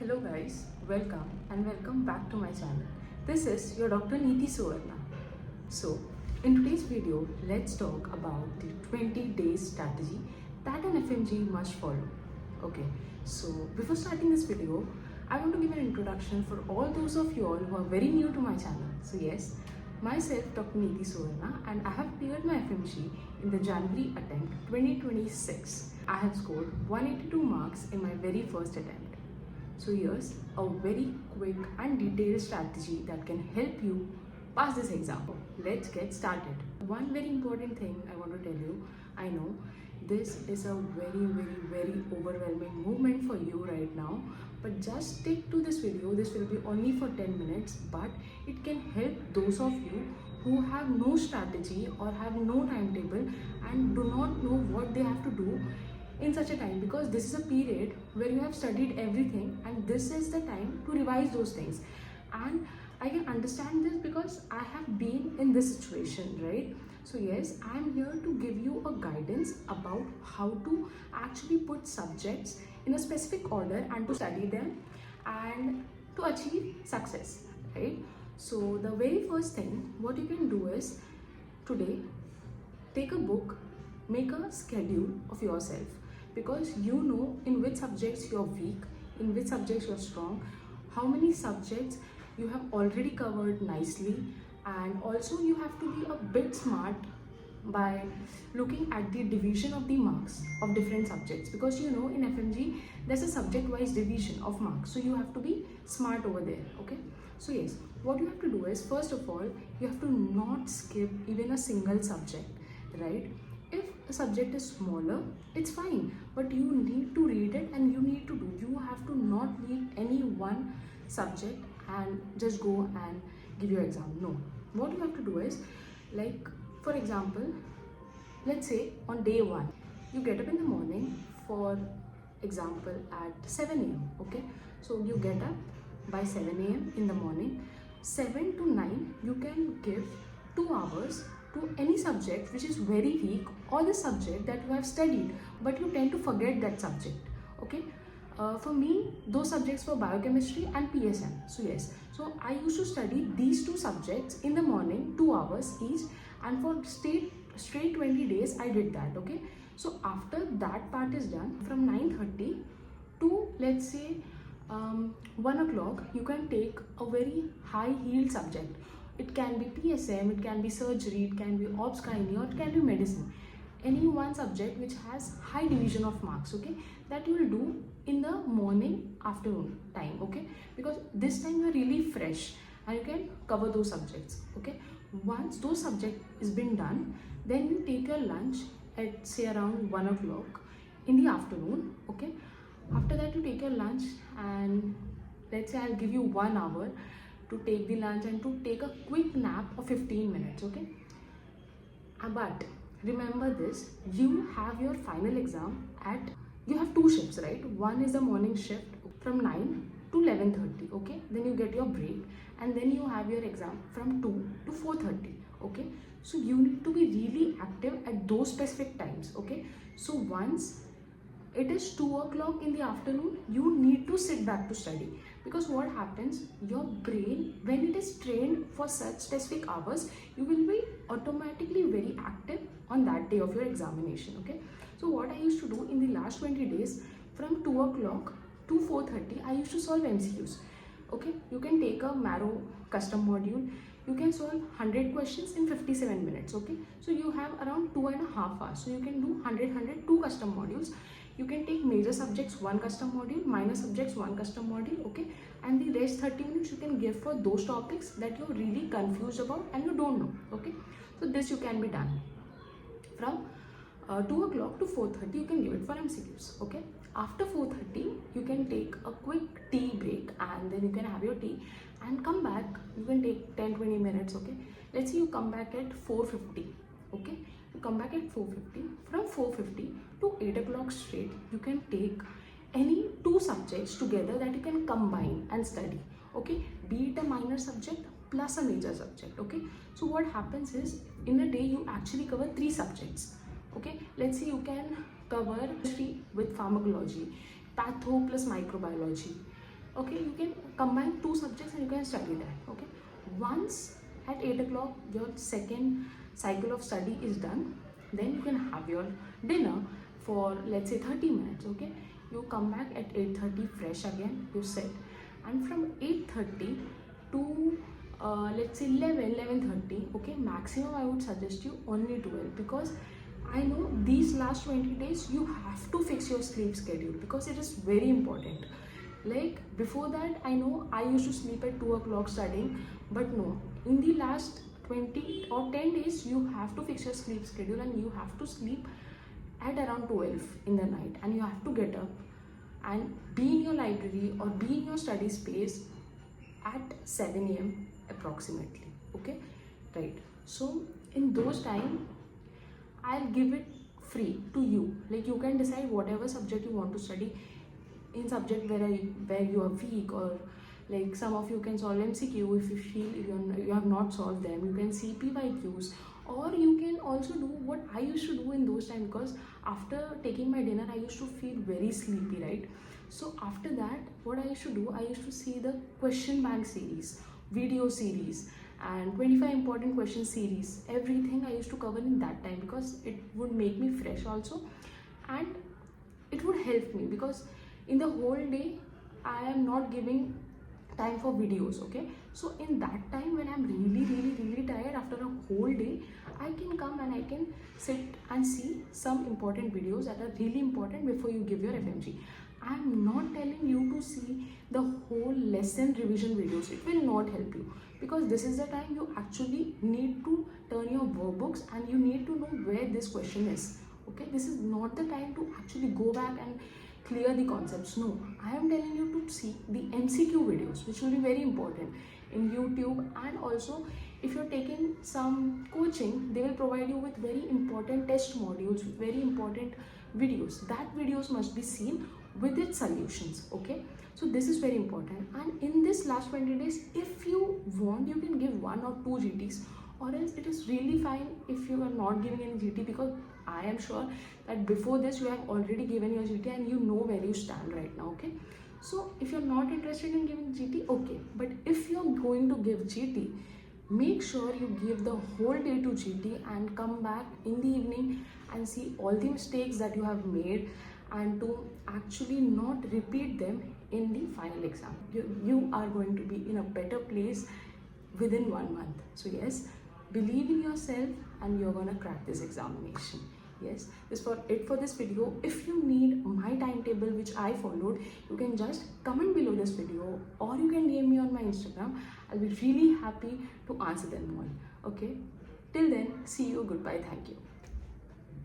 Hello guys, welcome back to my channel. This is your Dr. Neeti Suvarna. So, in today's video, let's talk about the 20 days strategy that an FMG must follow. Okay, so before starting this video, I want to give an introduction for all those of you all who are very new to my channel. So yes, myself Dr. Neeti Suvarna, and I have cleared my FMG in the January attempt 2026. I have scored 182 marks in my very first attempt. So here's a very quick and detailed strategy that can help you pass this exam. Let's get started. One very important thing I want to tell you, I know this is a very overwhelming movement for you right now, but just stick to this video. This will be only for 10 minutes, but it can help those of you who have no strategy or have no timetable and do not know what they have to do in such a time, because this is a period where you have studied everything and this is the time to revise those things. And I can understand this because I have been in this situation, right? So yes, I am here to give you a guidance about how to actually put subjects in a specific order and to study them and to achieve success, right? So the very first thing what you can do is, today take a book, make a schedule of yourself, because you know in which subjects you're weak, in which subjects you're strong, how many subjects you have already covered nicely, and also you have to be a bit smart by looking at the division of the marks of different subjects, because you know in FMG there's a subject wise division of marks, so you have to be smart over there. Okay, so yes, what you have to do is, first of all, you have to not skip even a single subject, right? If a subject is smaller, it's fine, but you need to read it and you need to do. You have to not leave any one subject and just go and give your exam. No. What you have to do is, like for example, let's say on day 1, you get up in the morning, for example at 7 a.m. Okay, so you get up by 7 a.m. in the morning. 7 to 9, you can give 2 hours to any subject which is very weak, or the subject that you have studied but you tend to forget that subject. Okay, for me those subjects were biochemistry and PSM. So yes, so I used to study these 2 subjects in the morning, 2 hours each, and for straight 20 days I did that. Okay, so after that part is done, from 9:30 to let's say 1 o'clock, you can take a very high yield subject. It can be PSM, it can be surgery, it can be obs gynae, or it can be medicine. Any one subject which has high division of marks, okay, that you will do in the morning, afternoon time, okay, because this time you are really fresh and you can cover those subjects. Okay, once those subject is been done, then you take your lunch at say around 1 o'clock in the afternoon. Okay, after that you take your lunch, and let's say I'll give you 1 hour to take the lunch and to take a quick nap of 15 minutes. Okay, but remember this, you have your final exam at, you have 2 shifts, right? One is the morning shift from 9 to 11:30. Okay, then you get your break, and then you have your exam from 2 to 4:30. Okay, so you need to be really active at those specific times. Okay, so once it is 2 o'clock in the afternoon, you need to sit back to study, because what happens, your brain, when it is trained for such specific hours, you will be automatically very active on that day of your examination. Okay, so what I used to do in the last 20 days, from 2 o'clock to 4:30, I used to solve MCQs. Okay, you can take a Marrow custom module, you can solve 100 questions in 57 minutes. Okay, so you have around 2.5 hours, so you can do 2 custom modules. You can take major subjects 1 custom module, minor subjects 1 custom module. Okay, and the rest 30 minutes you can give for those topics that you're really confused about and you don't know. Okay, so this you can be done from 2 o'clock to 4:30. You can give it for MCQs. Okay, after 4:30 you can take a quick tea break, and then you can have your tea and come back. You can take 10-20 minutes. Okay, let's say you come back at 4:50. Okay, you come back at 4:50. From 4:50 to 8 o'clock straight, you can take any 2 subjects together that you can combine and study. Okay, be it a minor subject plus a major subject. Okay, so what happens is, in a day you actually cover 3 subjects. Okay, let's say you can cover history with pharmacology, patho plus microbiology, Okay, you can combine 2 subjects and you can study that. Okay, once at 8 o'clock your second cycle of study is done, then you can have your dinner for, let's say, 30 minutes. Okay, you come back at 8:30 fresh again, you sit, and from 8:30 to let's say 11:30, okay, maximum I would suggest you only 12, because I know these last 20 days you have to fix your sleep schedule because it is very important. Like before that, I know I used to sleep at 2 o'clock studying, but no, in the last 20 or 10 days you have to fix your sleep schedule and you have to sleep at around 12 in the night, and you have to get up and be in your library or be in your study space at 7 a.m. approximately. Okay, right? So in those time I'll give it free to you. Like you can decide whatever subject you want to study. In subject where you are weak, or like some of you can solve MCQ if you feel you have not solved them. You can see PYQs, or you can also do what I used to do in those times, because after taking my dinner I used to feel very sleepy, right? So after that, what I used to do, I used to see the question bank series, video series, and 25 important questions series. Everything I used to cover in that time because it would make me fresh also, and it would help me because in the whole day I am not giving time for videos. Okay, so in that time when I'm really tired after a whole day, I can come and I can sit and see some important videos that are really important before you give your FMG. I'm not telling you to see the whole lesson revision videos. It will not help you, because this is the time you actually need to turn your workbooks and you need to know where this question is. Okay, this is not the time to actually go back and clear the concepts. No, I am telling you to see the MCQ videos, which will be very important in YouTube. And also if you're taking some coaching, they will provide you with very important test modules with very important videos. That videos must be seen with its solutions. Okay, so this is very important. And in this last 20 days, if you want, you can give 1 or 2 GTs, or else it is really fine if you are not giving any GT, because I am sure that before this you have already given your GT and you know where you stand right now. Okay, so if you're not interested in giving GT, okay, but if you're going to give GT, make sure you give the whole day to GT and come back in the evening and see all the mistakes that you have made, and to actually not repeat them in the final exam. You are going to be in a better place within 1 month. So yes, believe in yourself and you're gonna crack this examination. Yes, this for it for this video. If you need my timetable which I followed, you can just comment below this video, or you can DM me on my Instagram. I'll be really happy to answer them all. Okay, till then, see you, goodbye, thank you.